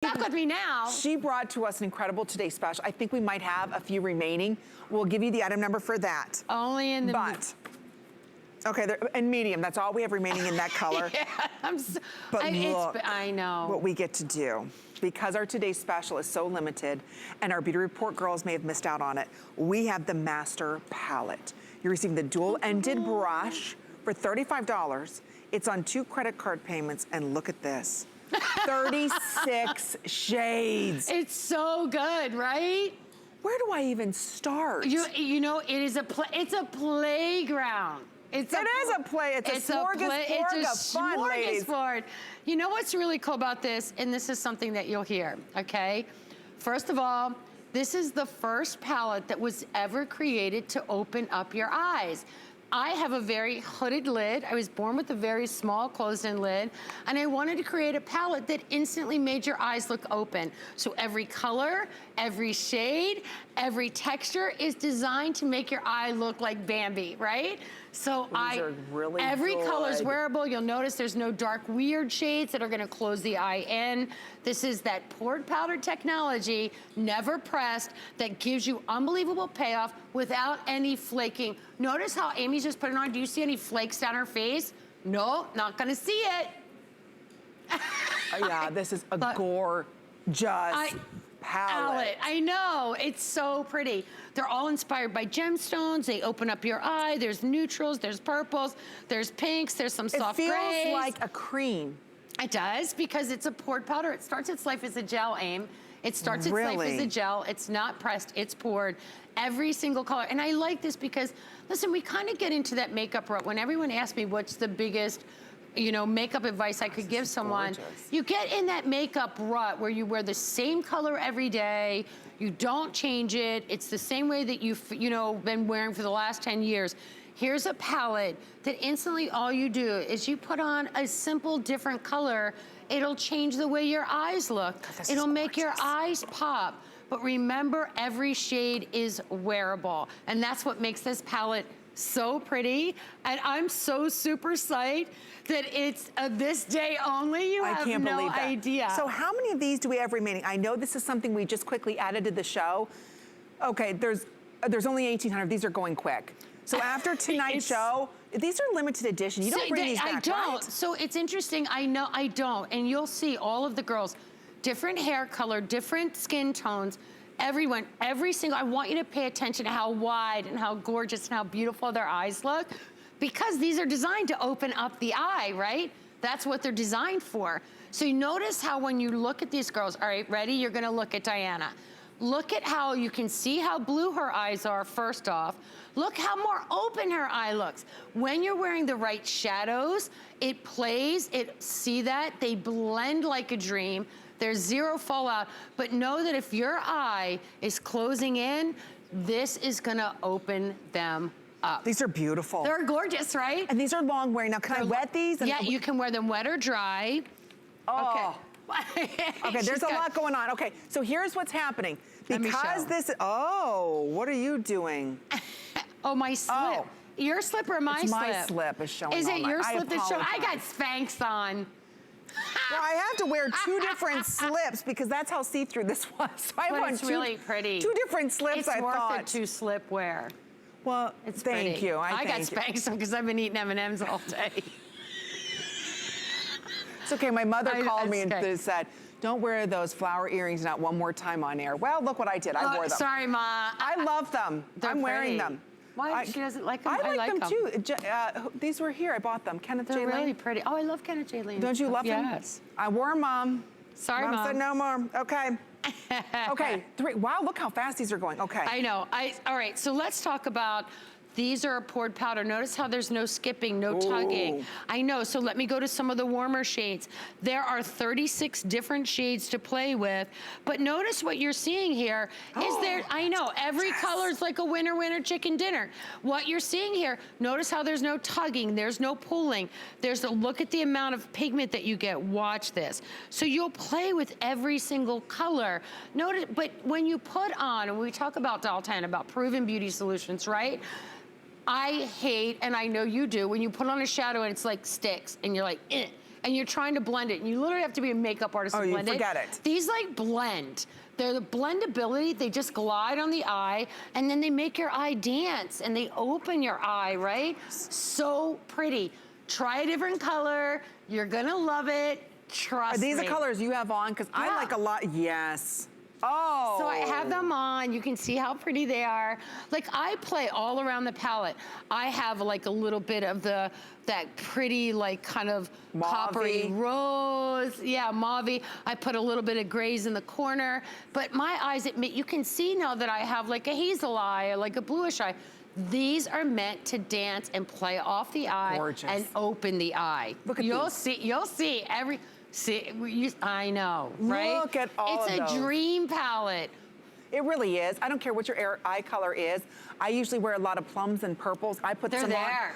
Stuck with me now. She brought to us an incredible Today Special. I think we might have a few remaining. We'll give you the item number for that. Only in the... But, okay, and medium. That's all we have remaining in that color. Yeah, but look I know what we get to do. Because our Today Special is so limited, and our Beauty Report girls may have missed out on it, we have the Master Palette. You're receiving the dual-ended brush for $35. It's on 2 credit card payments, and look at this. 36 shades. It's so good, right? Where do I even start? You know, it's a playground. It's a smorgasbord of fun, ladies. You know what's really cool about this, and this is something that you'll hear, okay? First of all, this is the first palette that was ever created to open up your eyes. I have a very hooded lid. I was born with a very small closed-in lid, and I wanted to create a palette that instantly made your eyes look open. So every color, every shade, every texture is designed to make your eye look like Bambi, right? So every color is wearable. You'll notice there's no dark, weird shades that are gonna close the eye in. This is that poured powder technology, never pressed, that gives you unbelievable payoff without any flaking. Notice how Amy's just putting on. Do you see any flakes down her face? No, not gonna see it. Yeah, this is a gorgeous palette. I know, it's so pretty. They're all inspired by gemstones. They open up your eye. There's neutrals, there's purples, there's pinks, there's some soft grays. It feels like a cream. It does, because it's a poured powder. It starts its life as a gel, Aim. It starts its life as a gel. It's not pressed, it's poured. Every single color. And I like this because, listen, we kind of get into that makeup rut. When everyone asks me what's the biggest, you know, makeup advice I could give someone, you get in that makeup rut where you wear the same color every day, you don't change it, it's the same way that you've, you know, been wearing for the last 10 years. Here's a palette that instantly all you do is you put on a simple different color, it'll change the way your eyes look. It'll make your eyes pop. But remember, every shade is wearable. And that's what makes this palette so pretty. And I'm so super psyched that it's this day only. You have no idea. So how many of these do we have remaining? I know this is something we just quickly added to the show. Okay, there's only 1,800. These are going quick. So after tonight's show, these are limited edition. You don't bring these back, I don't. Right? So it's interesting. I know I don't. And you'll see all of the girls, different hair color, different skin tones, everyone, every single, I want you to pay attention to how wide and how gorgeous and how beautiful their eyes look, because these are designed to open up the eye, right? That's what they're designed for. So you notice how when you look at these girls, all right, ready? You're gonna look at Diana. Look at how you can see how blue her eyes are, first off. Look how more open her eye looks. When you're wearing the right shadows, it plays, see that? They blend like a dream. There's zero fallout, but know that if your eye is closing in, this is gonna open them up. These are beautiful. They're gorgeous, right? And these are long wearing. Now, can I wet these? Yeah, you can wear them wet or dry. Oh. Okay. Okay, there's a lot going on. Okay, so here's what's happening. Because this, what are you doing? Oh, my slip. Oh. Your slip or my slip? My slip is showing. Is it your slip that's showing? I got Spanx on. Well, I have to wear 2 different slips because that's how see-through this was. So I want really pretty. 2 different slips, I thought. It's worth it to slip wear. Well, thank you. I got Spanx on because I've been eating M&Ms all day. It's okay, my mother called me and said, don't wear those flower earrings not one more time on air. Well, look what I did, I wore them. Sorry, Ma. I love them. I'm wearing them. Why? She doesn't like them? I like them too. These were here, I bought them. Kenneth J. Lane. They're really pretty. Oh, I love Kenneth J. Lane. Don't you love them? Yes. I wore them, Mom. Sorry, Mom said no more. Okay. Okay, 3. Wow, look how fast these are going. Okay. I know. All right, so let's talk about, these are a poured powder. Notice how there's no skipping, no tugging. I know, so let me go to some of the warmer shades. There are 36 different shades to play with, but notice what you're seeing here is I know, every color is like a winner chicken dinner. What you're seeing here, notice how there's no tugging, there's no pulling. Look at the amount of pigment that you get, watch this. So you'll play with every single color. Notice, but when you put on, and we talk about Dalton, about proven beauty solutions, right? I hate, and I know you do, when you put on a shadow and it's like sticks, and you're like, eh. and you're trying to blend it, and you literally have to be a makeup artist to blend it. Oh, you forget it. These like blend. They're the blendability, they just glide on the eye, and then they make your eye dance, and they open your eye, right? So pretty. Try a different color, you're gonna love it, trust me. Are these the colors you have on? Because I like a lot, yes. Oh. So I have them on. You can see how pretty they are. Like I play all around the palette. I have like a little bit of that pretty like kind of mauve-y. coppery rose. Yeah, mauve-y. I put a little bit of grays in the corner. But my eyes, you can see now that I have like a hazel eye or like a bluish eye. These are meant to dance and play off the eye. Gorgeous. And open the eye. Look at these. You'll see I know, right? Look at all of those. It's a dream palette. It really is. I don't care what your eye color is. I usually wear a lot of plums and purples. I put some on.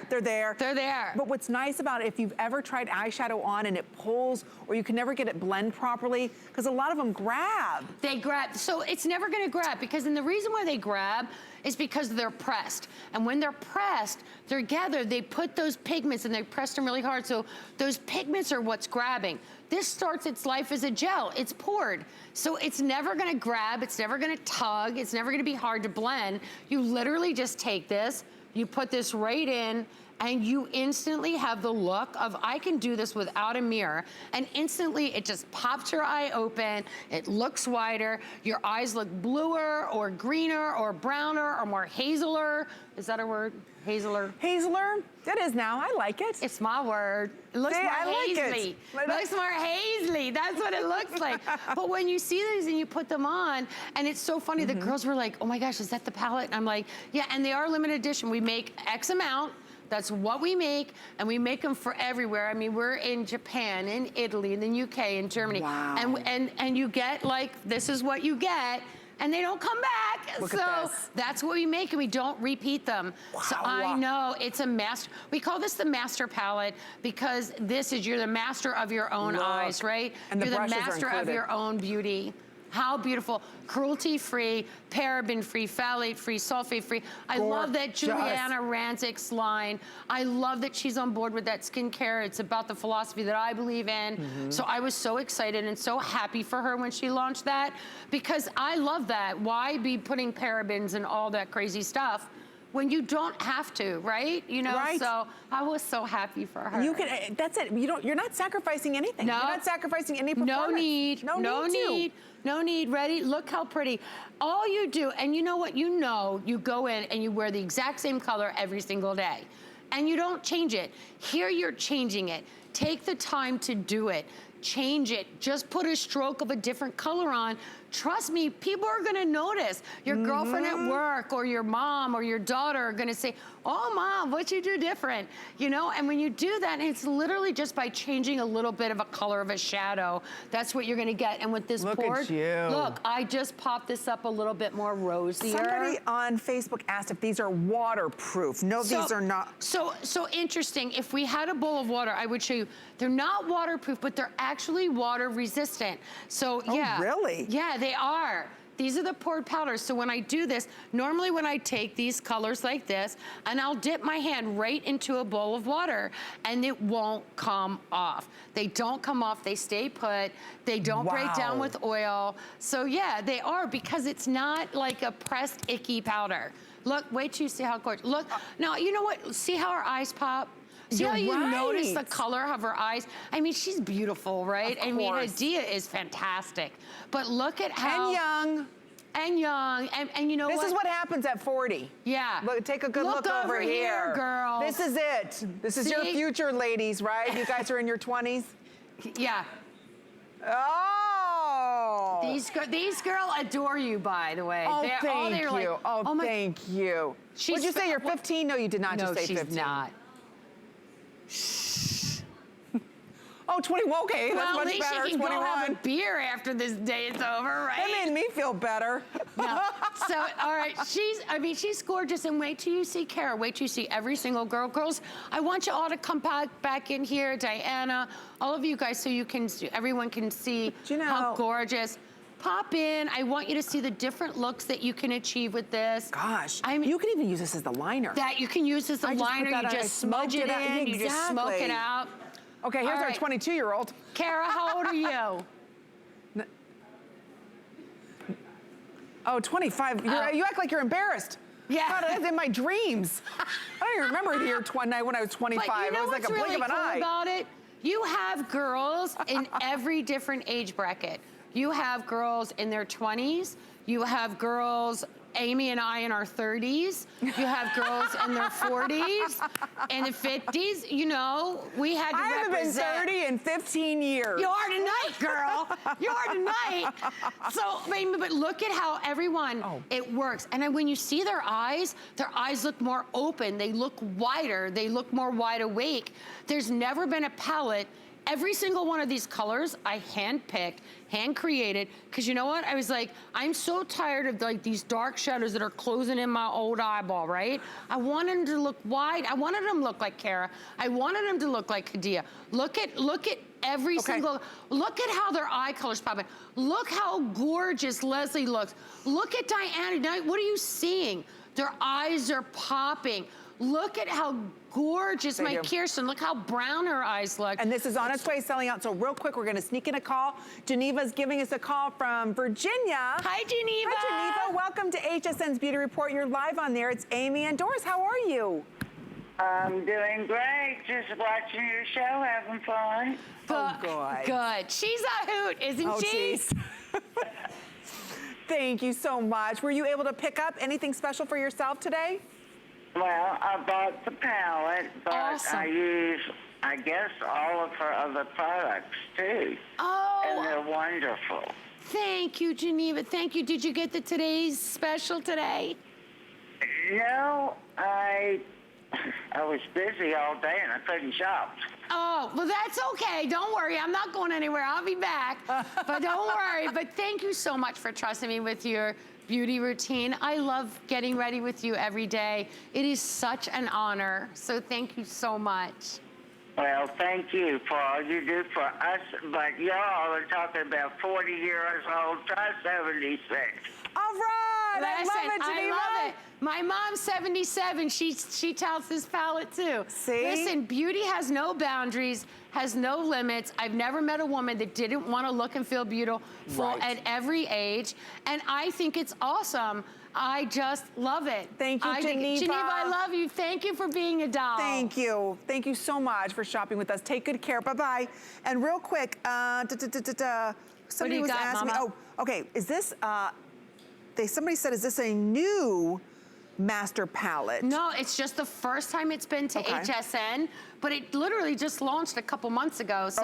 They're there. They're there. But what's nice about it, if you've ever tried eyeshadow on and it pulls, or you can never get it blend properly, because a lot of them grab. They grab. So it's never going to grab, because the reason why they grab is because they're pressed. And when they're pressed together, they put those pigments and they press them really hard. So those pigments are what's grabbing. This starts its life as a gel. It's poured. So it's never gonna grab, it's never gonna tug, it's never gonna be hard to blend. You literally just take this, you put this right in, and you instantly have the look of, I can do this without a mirror, and instantly it just pops your eye open, it looks wider, your eyes look bluer or greener or browner or more hazeler. Is that a word? Hazeler? Hazeler? It is now, I like it. It's my word. It looks more hazely. Looks more hazely, that's what it looks like. But when you see these and you put them on, and it's so funny, the girls were like, oh my gosh, is that the palette? And I'm like, yeah, and they are limited edition. We make X amount. That's what we make, and we make them for everywhere. I mean, we're in Japan, in Italy, in the UK, in Germany. Wow. And you get like, this is what you get, and they don't come back. Look so at this. that's what we make, and we don't repeat them. Wow. So I know it's a master. We call this the master palette because you're the master of your own eyes, right? And you're the brushes are master of included. your own beauty. How beautiful. Cruelty-free, paraben-free, phthalate-free, sulfate-free. I love that Juliana Rancic's line. I love that she's on board with that skincare. It's about the philosophy that I believe in. So I was so excited and so happy for her when she launched that, because I love that. Why be putting parabens and all that crazy stuff when you don't have to, right? You know, so I was so happy for her. You can, that's it. You're not sacrificing anything. No. You're not sacrificing any performance. No need. No need. Ready? Look how pretty. All you do, and you know what? You go in and you wear the exact same color every single day. And you don't change it. Here you're changing it. Take the time to do it. Change it. Just put a stroke of a different color on. Trust me, people are gonna notice. Your girlfriend at work or your mom or your daughter are gonna say, oh mom, what you do different? You know, and when you do that, it's literally just by changing a little bit of a color of a shadow, that's what you're gonna get. And with this poured, look, I just popped this up a little bit more rosier. Somebody on Facebook asked if these are waterproof. No, these are not. So interesting. If we had a bowl of water, I would show you. They're not waterproof, but they're actually water resistant. So yeah. Oh, really? Yeah, they are. These are the poured powders. So when I do this, normally when I take these colors like this, and I'll dip my hand right into a bowl of water, and it won't come off. They don't come off, they stay put, they don't break down with oil. So yeah, they are, because it's not like a pressed, icky powder. Look, wait till you see how gorgeous. Look, now you know what, see how her eyes pop? See how you notice the color of her eyes? I mean, she's beautiful, right? I mean, Adia is fantastic. But look at how— And young. And you know what? This is what happens at 40. Yeah. Look, take a good look over here. Girls. This is it. This is your future, ladies, right? You guys are in your 20s? Yeah. Oh! These girls adore you, by the way. Oh, thank you. Like, oh, thank you. Would you say you're 15? No, you did not just say 15. No, she's not. Oh, 21, okay, that's much better, 21. Well, at least you can go have a beer after this day is over, right? That made me feel better. No. So, all right, she's gorgeous, and wait till you see Kara, wait till you see every single girl. Girls, I want you all to come back in here, Diana, all of you guys, so everyone can see how gorgeous. Pop in. I want you to see the different looks that you can achieve with this. Gosh, you can even use this as the liner. That you can use as a liner. You just smudge it in. You just smoke it out. Okay, here's our 22-year-old. Kara, how old are you? Oh, 25. You act like you're embarrassed. Yeah. God, that's in my dreams. I don't even remember the year when I was 25. But you know it was like a what's blink really of an cool eye. about it? You have girls in every different age bracket. You have girls in their 20s. You have girls, Amy and I, in our 30s. You have girls in their 40s and the 50s. You know, we had to I haven't been 30 in 15 years. You are tonight, girl. You are tonight. So, I mean, but look at how everyone, it works. And then when you see their eyes look more open. They look wider. They look more wide awake. There's never been a palette. Every single one of these colors I hand-picked, hand-created, because you know what? I was like, I'm so tired of like these dark shadows that are closing in my old eyeball, right? I wanted them to look wide. I wanted them to look like Kara. I wanted them to look like Kadia. Look at every single, look at how their eye colors popping. Look how gorgeous Leslie looks. Look at Diana. Now, what are you seeing? Their eyes are popping. Look at how gorgeous Kirsten. Look how brown her eyes look. And this is on its way selling out. So real quick, we're going to sneak in a call. Geneva's giving us a call from Virginia. Hi, Geneva. Hi, Geneva. Welcome to HSN's Beauty Report. You're live on there. It's Amy and Doris. How are you? I'm doing great. Just watching your show, having fun. Oh, good. Good. She's a hoot, isn't she? Geez. Thank you so much. Were you able to pick up anything special for yourself today? Well, I bought the palette, but Awesome. I use, I guess, all of her other products, too. Oh. And they're wonderful. Thank you, Geneva. Thank you. Did you get the today's special today? No, I was busy all day and I couldn't shop. Oh, well, that's okay. Don't worry. I'm not going anywhere. I'll be back. But don't worry. But thank you so much for trusting me with your beauty routine. I love getting ready with you every day. It is such an honor. So thank you so much. Well, thank you for all you do for us, but y'all are talking about 40 years old, try 76. All right. Listen, I love it, Geneva. I love it. My mom's 77. She touts this palette too. See? Listen, beauty has no boundaries, has no limits. I've never met a woman that didn't want to look and feel beautiful at every age. And I think it's awesome. I just love it. Thank you, Geneva. Geneva, I love you. Thank you for being a doll. Thank you. Thank you so much for shopping with us. Take good care. Bye-bye. And real quick, somebody was asking me, okay, is this, somebody said, is this a new master palette? No, it's just the first time it's been to HSN, but it literally just launched a couple months ago. So,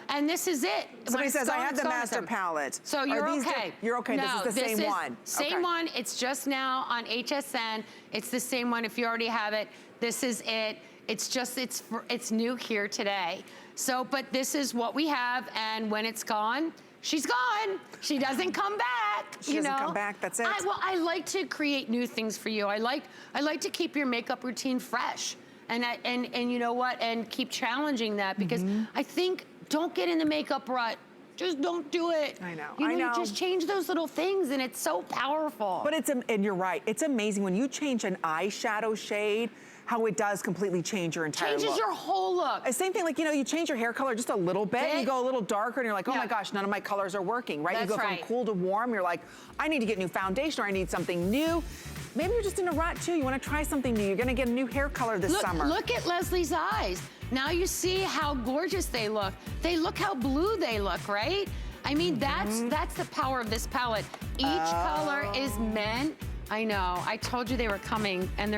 and this is it. Somebody says, I had the master palette. So you're okay. You're okay, no, this is the same one. Same one, it's just now on HSN. It's the same one if you already have it. This is it. It's just, it's new here today. So, but this is what we have, and when it's gone, she's gone. She doesn't come back. She doesn't come back, that's it. Well, I like to create new things for you. I like to keep your makeup routine fresh. And you know what? And keep challenging that, because I think, don't get in the makeup rut. Just don't do it. I know. You just change those little things, and it's so powerful. But and you're right. It's amazing when you change an eyeshadow shade, how it does completely change your entire look. Changes your whole look. Same thing, like, you change your hair color just a little bit, you go a little darker, and you're like, oh my gosh, none of my colors are working, right? That's you go from cool to warm, you're like, I need to get new foundation, or I need something new. Maybe you're just in a rut too. You want to try something new. You're going to get a new hair color this summer. Look at Leslie's eyes. Now you see how gorgeous they look. Look how blue they look, right? I mean, that's the power of this palette. Each color is meant. I know. I told you they were coming, and they're